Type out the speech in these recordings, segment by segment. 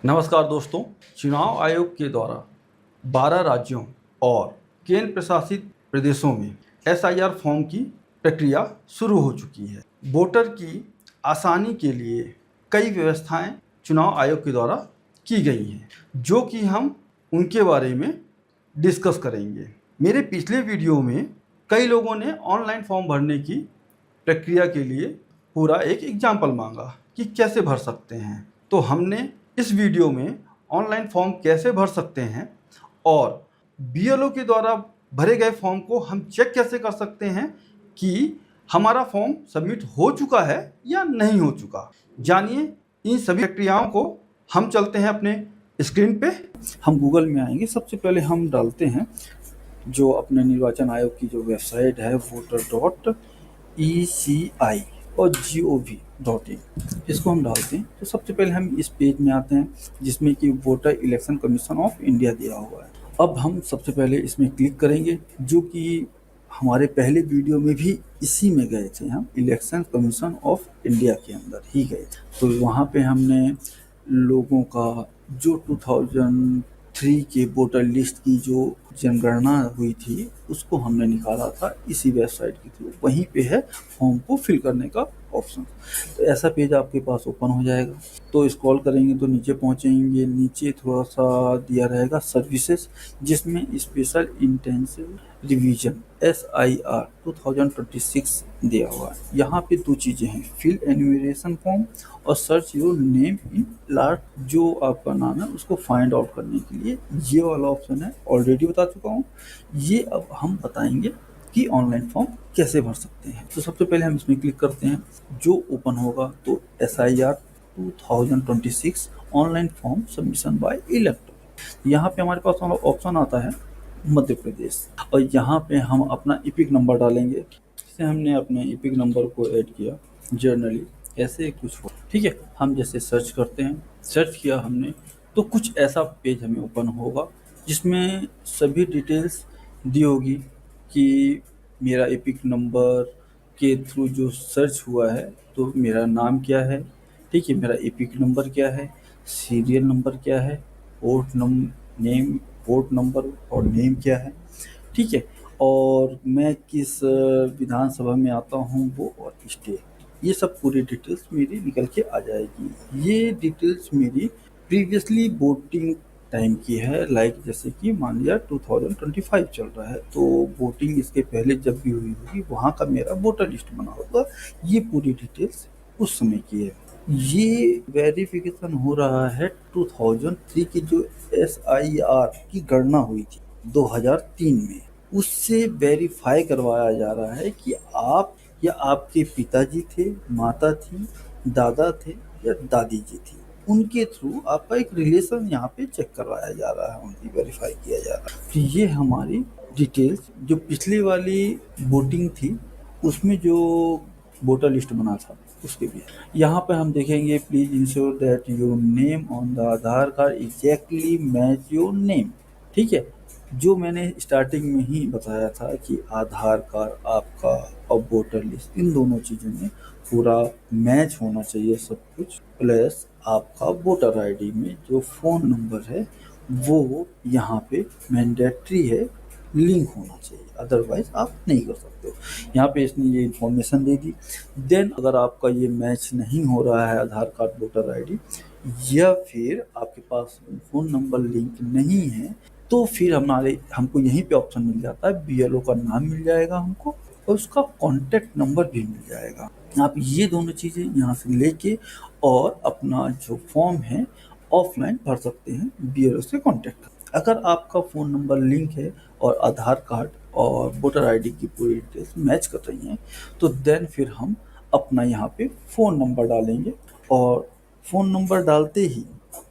नमस्कार दोस्तों। चुनाव आयोग के द्वारा 12 राज्यों और केंद्र प्रशासित प्रदेशों में एसआईआर फॉर्म की प्रक्रिया शुरू हो चुकी है। वोटर की आसानी के लिए कई व्यवस्थाएं चुनाव आयोग के द्वारा की गई हैं, जो कि हम उनके बारे में डिस्कस करेंगे। मेरे पिछले वीडियो में कई लोगों ने ऑनलाइन फॉर्म भरने की प्रक्रिया के लिए पूरा एक एग्जाम्पल मांगा कि कैसे भर सकते हैं। तो हमने इस वीडियो में ऑनलाइन फॉर्म कैसे भर सकते हैं और बीएलओ के द्वारा भरे गए फॉर्म को हम चेक कैसे कर सकते हैं कि हमारा फॉर्म सबमिट हो चुका है या नहीं हो चुका। जानिए इन सभी प्रक्रियाओं को। हम चलते हैं अपने स्क्रीन पे। हम गूगल में आएंगे। सबसे पहले हम डालते हैं जो अपने निर्वाचन आयोग की जो वेबसाइट है voter.eci और gov.in, इसको हम डालते हैं। तो सबसे पहले हम इस पेज में आते हैं जिसमें कि voter election commission of India दिया हुआ है। अब हम सबसे पहले इसमें क्लिक करेंगे, जो कि हमारे पहले वीडियो में भी इसी में गए थे। हम इलेक्शन कमीशन ऑफ इंडिया के अंदर ही गए थे। तो वहाँ पे हमने लोगों का जो 2003 के वोटर लिस्ट की जो जनगणना हुई थी उसको हमने निकाला था इसी वेबसाइट के थ्रू। वहीं पे है फॉर्म को फिल करने का ऑप्शन। तो ऐसा पेज आपके पास ओपन हो जाएगा। तो स्क्रॉल करेंगे तो नीचे पहुंचेंगे। नीचे थोड़ा सा दिया रहेगा सर्विसेज, जिसमें स्पेशल इंटेंसिव रिवीजन SIR 2026 दिया हुआ है। यहाँ पे दो चीज़ें हैं, फिल एन्यूमरेशन फॉर्म और search your name in large. जो आपका नाम है उसको फाइंड आउट करने के लिए ये वाला ऑप्शन है, ऑलरेडी बता चुका हूँ। ये अब हम बताएंगे कि ऑनलाइन फॉर्म कैसे भर सकते हैं। तो सबसे पहले हम इसमें क्लिक करते हैं। जो ओपन होगा तो SIR 2026 online form submission by elector. यहाँ पे हमारे पास ऑप्शन आता है मध्य प्रदेश, और यहाँ पे हम अपना इपिक नंबर डालेंगे। जैसे हमने अपने इपिक नंबर को ऐड किया जर्नली, ऐसे कुछ हो, ठीक है। हम जैसे सर्च करते हैं, सर्च किया हमने तो कुछ ऐसा पेज हमें ओपन होगा जिसमें सभी डिटेल्स दी होगी कि मेरा एपिक नंबर के थ्रू जो सर्च हुआ है तो मेरा नाम क्या है, ठीक है, मेरा एपिक नंबर क्या है, सीरियल नंबर क्या है, पोर्ट नंबर और नेम क्या है, ठीक है, और मैं किस विधानसभा में आता हूँ वो, और स्टेट। ये सब पूरी डिटेल्स मेरी निकल के आ जाएगी। ये डिटेल्स मेरी प्रीवियसली वोटिंग टाइम की है। लाइक जैसे कि मान लिया 2025 चल रहा है, तो वोटिंग इसके पहले जब भी हुई होगी वहाँ का मेरा वोटर लिस्ट बना होगा। ये पूरी डिटेल्स उस समय की है। ये वेरिफिकेशन हो रहा है 2003 की जो SIR की गणना हुई थी 2003 में, उससे वेरीफाई करवाया जा रहा है कि आप या आपके पिताजी थे, माता थी, दादा थे या दादी जी थी, उनके थ्रू आपका एक रिलेशन यहाँ पे चेक करवाया जा रहा है, उनकी वेरीफाई किया जा रहा है। तो ये हमारी डिटेल्स जो पिछली वाली वोटिंग थी उसमें जो वोटर लिस्ट बना था उसके भी यहाँ पे हम देखेंगे। Please ensure that your name on the Aadhaar card exactly match your name, ठीक है। जो मैंने स्टार्टिंग में ही बताया था कि आधार कार्ड आपका और वोटर लिस्ट, इन दोनों चीज़ों में पूरा मैच होना चाहिए सब कुछ। प्लस आपका वोटर आईडी में जो फ़ोन नंबर है वो यहाँ पे मैंडेटरी है, लिंक होना चाहिए, अदरवाइज आप नहीं कर सकते हो। यहाँ पे इसने ये इन्फॉर्मेशन दे दी। देन अगर आपका ये मैच नहीं हो रहा है आधार कार्ड वोटर आईडी, या फिर आपके पास फ़ोन नंबर लिंक नहीं है, तो फिर हमको यहीं पे ऑप्शन मिल जाता है, बीएलओ का नाम मिल जाएगा हमको और उसका कॉन्टैक्ट नंबर भी मिल जाएगा। आप ये दोनों चीज़ें यहाँ से लेके और अपना जो फॉर्म है ऑफलाइन भर सकते हैं बीएलओ से कॉन्टैक्ट कर। अगर आपका फ़ोन नंबर लिंक है और आधार कार्ड और वोटर आईडी की पूरी डिटेल्स मैच कर रही हैं, तो देन फिर हम अपना यहाँ पे फ़ोन नंबर डालेंगे, और फ़ोन नंबर डालते ही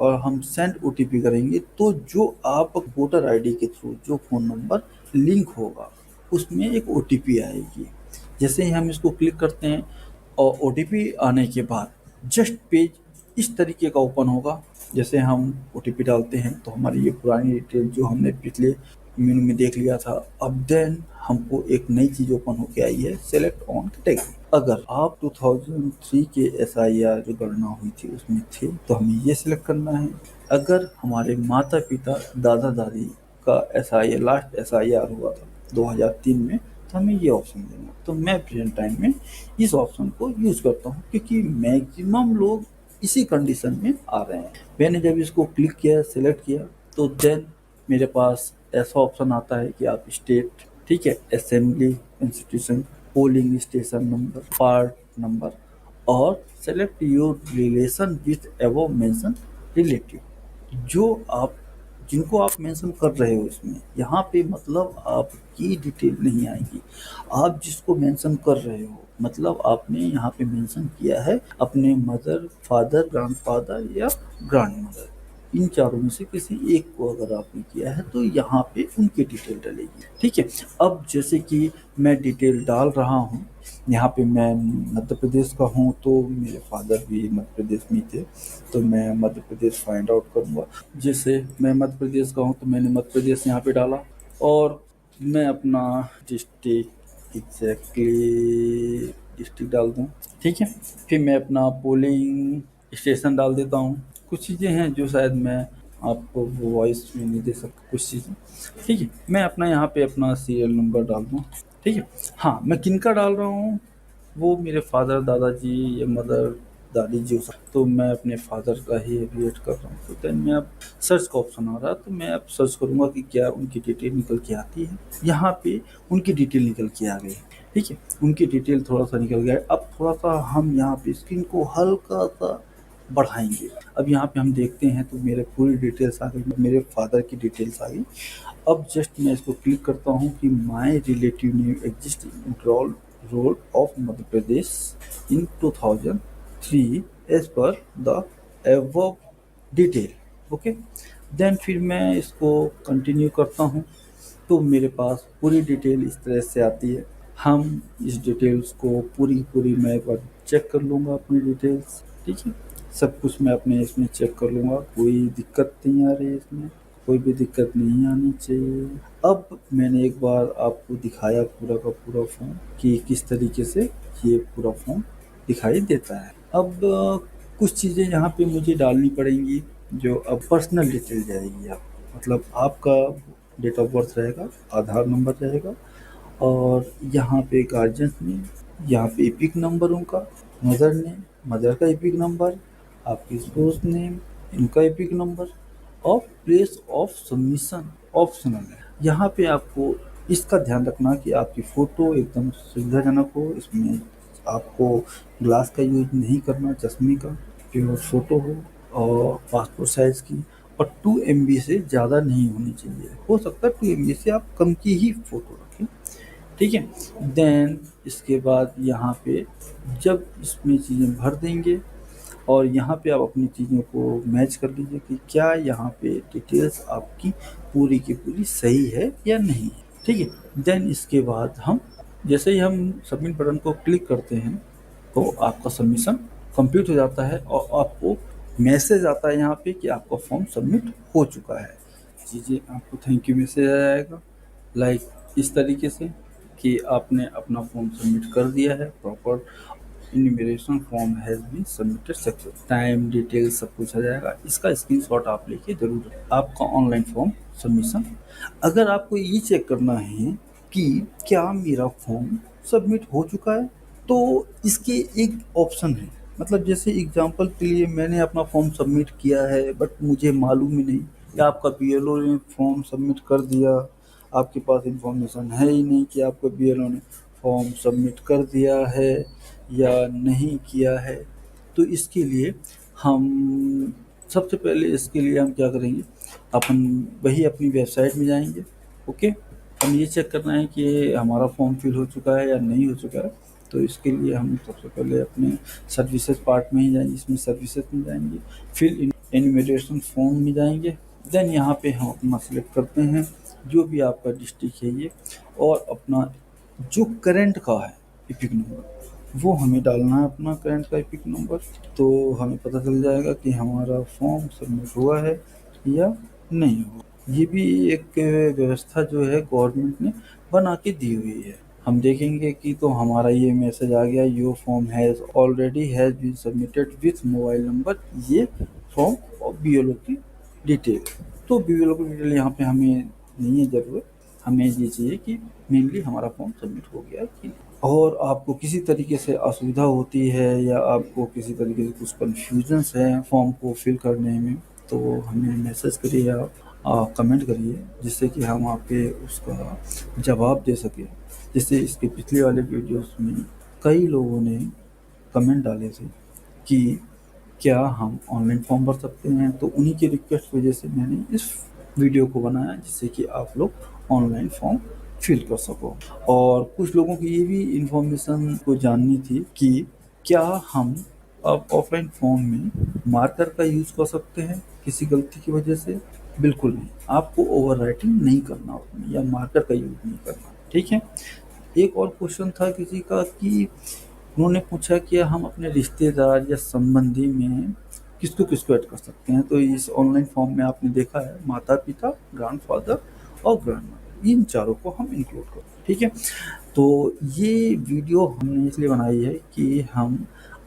और हम सेंड OTP करेंगे, तो जो आप वोटर आईडी के थ्रू जो फ़ोन नंबर लिंक होगा उसमें एक OTP आएगी। जैसे ही हम इसको क्लिक करते हैं और OTP आने के बाद जस्ट पेज इस तरीके का ओपन होगा। जैसे हम OTP डालते हैं तो हमारी ये पुरानी डिटेल जो हमने पिछले मेनू में देख लिया था। अब देन हमको एक नई चीज़ ओपन होके आई है, सेलेक्ट ऑन कैटेगरी। अगर आप 2003 के SIR जो गणना हुई थी उसमें थे तो हमें ये सिलेक्ट करना है। अगर हमारे माता पिता दादा दादी का SIR लास्ट SIR हुआ था 2003 में तो हमें ये ऑप्शन देना। तो मैं प्रेजेंट टाइम में इस ऑप्शन को यूज़ करता हूँ क्योंकि मैक्सिमम लोग इसी कंडीशन में आ रहे हैं। मैंने जब इसको क्लिक किया, सेलेक्ट किया, तो देन मेरे पास ऐसा ऑप्शन आता है कि आप स्टेट, ठीक है, assembly institution, polling station number, part number और select your relation with above mentioned relative. जो आप जिनको आप मेंशन कर रहे हो इसमें, यहाँ पे मतलब आपकी डिटेल नहीं आएगी। आप जिसको मेंशन कर रहे हो मतलब आपने यहाँ पे मेंशन किया है अपने मदर, फादर, ग्रैंडफादर या ग्रैंडमदर, इन चारों में से किसी एक को अगर आपने किया है तो यहाँ पे उनकी डिटेल डलेगी। ठीक है, अब जैसे कि मैं डिटेल डाल रहा हूँ, यहाँ पे मैं मध्य प्रदेश का हूँ तो मेरे फादर भी मध्य प्रदेश में थे, तो मैं मध्य प्रदेश फाइंड आउट करूँगा। जैसे मैं मध्य प्रदेश का हूँ तो मैंने मध्य प्रदेश यहाँ पे डाला और मैं अपना डिस्ट्रिक्ट एग्जैक्टली डिस्ट्रिक्ट डाल दूँ। ठीक है, फिर मैं अपना पोलिंग स्टेशन डाल देता हूँ। कुछ चीज़ें हैं जो शायद मैं आपको वॉइस में नहीं दे सकता, कुछ चीज़ें। ठीक है, मैं अपना यहाँ पे अपना सीरियल नंबर डाल दूँ। ठीक है, हाँ, मैं किनका डाल रहा हूँ, वो मेरे फादर दादाजी या मदर दादी जी हो सकते, तो मैं अपने फादर का ही एग्रीगेट कर रहा हूँ। तो देन मैं अब सर्च का ऑप्शन आ रहा है तो मैं अब सर्च करूँगा कि क्या उनकी डिटेल निकल के आती है। यहाँ पे उनकी डिटेल निकल के आ गई है। ठीक है, उनकी डिटेल थोड़ा सा निकल गया है। अब थोड़ा सा हम यहाँ पे स्क्रीन को हल्का सा बढ़ाएंगे। अब यहाँ पे हम देखते हैं तो मेरे पूरी डिटेल्स आ गई, मेरे फादर की डिटेल्स आ गई। अब जस्ट मैं इसको क्लिक करता हूँ कि my relative name exist in roll of Madhya Pradesh in 2003 as per the above detail. Okay, then फिर मैं इसको कंटिन्यू करता हूँ तो मेरे पास पूरी डिटेल इस तरह से आती है। हम इस डिटेल्स को पूरी मैं एक बार चेक कर लूँगा अपनी डिटेल्स। ठीक है, सब कुछ मैं अपने इसमें चेक कर लूँगा, कोई दिक्कत नहीं आ रही है इसमें, कोई भी दिक्कत नहीं आनी चाहिए। अब मैंने एक बार आपको दिखाया पूरा का पूरा फॉर्म कि किस तरीके से ये पूरा फॉर्म दिखाई देता है। अब कुछ चीज़ें यहाँ पे मुझे डालनी पड़ेंगी जो अब पर्सनल डिटेल जाएगी आप, मतलब आपका डेट ऑफ बर्थ रहेगा, आधार नंबर रहेगा और यहाँ पे गार्जियंस नेम, यहाँ पे एपिक नंबर उनका, मदर नेम, मदर का एपिक नंबर, आपकी स्पोर्स नेम, इनका एपिक नंबर और प्लेस ऑफ सबमिशन ऑप्शनल है। यहाँ पे आपको इसका ध्यान रखना कि आपकी फ़ोटो एकदम सुविधाजनक हो, इसमें आपको ग्लास का यूज नहीं करना, चश्मे का, प्योर फ़ोटो हो और पासपोर्ट साइज़ की और 2 MB से ज़्यादा नहीं होनी चाहिए। हो सकता है 2 MB से आप कम की ही फ़ोटो रखें। ठीक है, देन इसके बाद यहाँ पे जब इसमें चीज़ें भर देंगे और यहाँ पे आप अपनी चीज़ों को मैच कर लीजिए कि क्या यहाँ पे डिटेल्स आपकी पूरी की पूरी सही है या नहीं है। ठीक है, देन इसके बाद हम जैसे ही हम सबमिट बटन को क्लिक करते हैं तो आपका सबमिशन कंप्लीट हो जाता है और आपको मैसेज आता है यहाँ पे कि आपका फॉर्म सबमिट हो चुका है। चीज़ें आपको थैंक यू मैसेज आ जाएगा लाइक इस तरीके से कि आपने अपना फॉर्म सबमिट कर दिया है, proper enumeration form has been submitted success, time detail सब कुछ आ जाएगा। इसका स्क्रीनशॉट आप लेके जरूर आपका ऑनलाइन फॉर्म सबमिशन। अगर आपको ये चेक करना है कि क्या मेरा फॉर्म सबमिट हो चुका है तो इसके एक ऑप्शन है, मतलब जैसे एग्जांपल के लिए मैंने अपना फॉर्म सबमिट किया है बट मुझे मालूम ही नहीं, या आपका BLO ने फॉर्म सबमिट कर दिया, आपके पास इंफॉर्मेशन है ही नहीं कि आपका BLO ने फॉर्म सबमिट कर दिया है या नहीं किया है। तो इसके लिए हम सबसे पहले इसके लिए हम क्या करेंगे, अपन वही अपनी वेबसाइट में जाएंगे। ओके, हम ये चेक करना है कि हमारा फॉर्म फिल हो चुका है या नहीं हो चुका है। तो इसके लिए हम सबसे पहले अपने सर्विसेज पार्ट में ही जाएंगे, इसमें सर्विसेज में जाएंगे, फिर इन्विटेशन फॉर्म में जाएंगे। देन यहाँ पे हम अपना सेलेक्ट करते हैं जो भी आपका डिस्ट्रिक्ट है ये, और अपना जो करंट का है एपिक नंबर वो हमें डालना है, अपना करंट का एपिक नंबर। तो हमें पता चल जाएगा कि हमारा फॉर्म सबमिट हुआ है या नहीं हुआ। ये भी एक व्यवस्था जो है गवर्नमेंट ने बना के दी हुई है। हम देखेंगे कि तो हमारा ये मैसेज आ गया, your form has been submitted with mobile number, ये फॉर्म और बीएलओ की डिटेल। तो बीएलओ की डिटेल यहाँ पे हमें नहीं है ज़रूरत, हमें ये चाहिए कि मेनली हमारा फॉर्म सबमिट हो गया है कि नहीं। और आपको किसी तरीके से असुविधा होती है या आपको किसी तरीके से कुछ कन्फ्यूजन्स है फॉर्म को फिल करने में, तो हमें मैसेज करिए, आप कमेंट करिए, जिससे कि हम आपके उसका जवाब दे सकें। जैसे इसके पिछले वाले वीडियोस में कई लोगों ने कमेंट डाले थे कि क्या हम ऑनलाइन फॉर्म भर सकते हैं, तो उन्हीं की रिक्वेस्ट की वजह से मैंने इस वीडियो को बनाया, जिससे कि आप लोग ऑनलाइन फॉर्म फिल कर सको। और कुछ लोगों की ये भी इंफॉर्मेशन को जाननी थी कि क्या हम अब ऑफलाइन फॉर्म में मार्कर का यूज़ कर सकते हैं किसी गलती की वजह से। बिल्कुल नहीं, आपको ओवर राइटिंग नहीं करना उसमें या मार्कर का यूज़ नहीं करना, ठीक है। एक और क्वेश्चन था किसी का कि उन्होंने पूछा कि हम अपने रिश्तेदार या संबंधी में किसको किसको ऐड कर सकते हैं। तो इस ऑनलाइन फॉर्म में आपने देखा है माता पिता, ग्रैंडफादर और ग्रैंडमदर, इन चारों को हम इंक्लूड करते हैं, ठीक है। तो ये वीडियो हमने इसलिए बनाई है कि हम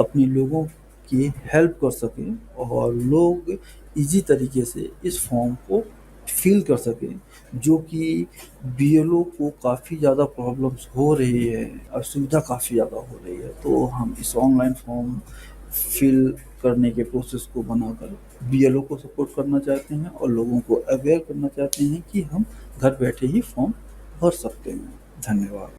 अपने लोगों की हेल्प कर सकें और लोग इजी तरीके से इस फॉर्म को फिल कर सकें, जो कि बीएलओ को काफ़ी ज़्यादा प्रॉब्लम्स हो रही है, असुविधा काफ़ी ज़्यादा हो रही है। तो हम इस ऑनलाइन फॉर्म फिल करने के प्रोसेस को बनाकर बीएलओ को सपोर्ट करना चाहते हैं और लोगों को अवेयर करना चाहते हैं कि हम घर बैठे ही फॉर्म भर सकते हैं। धन्यवाद।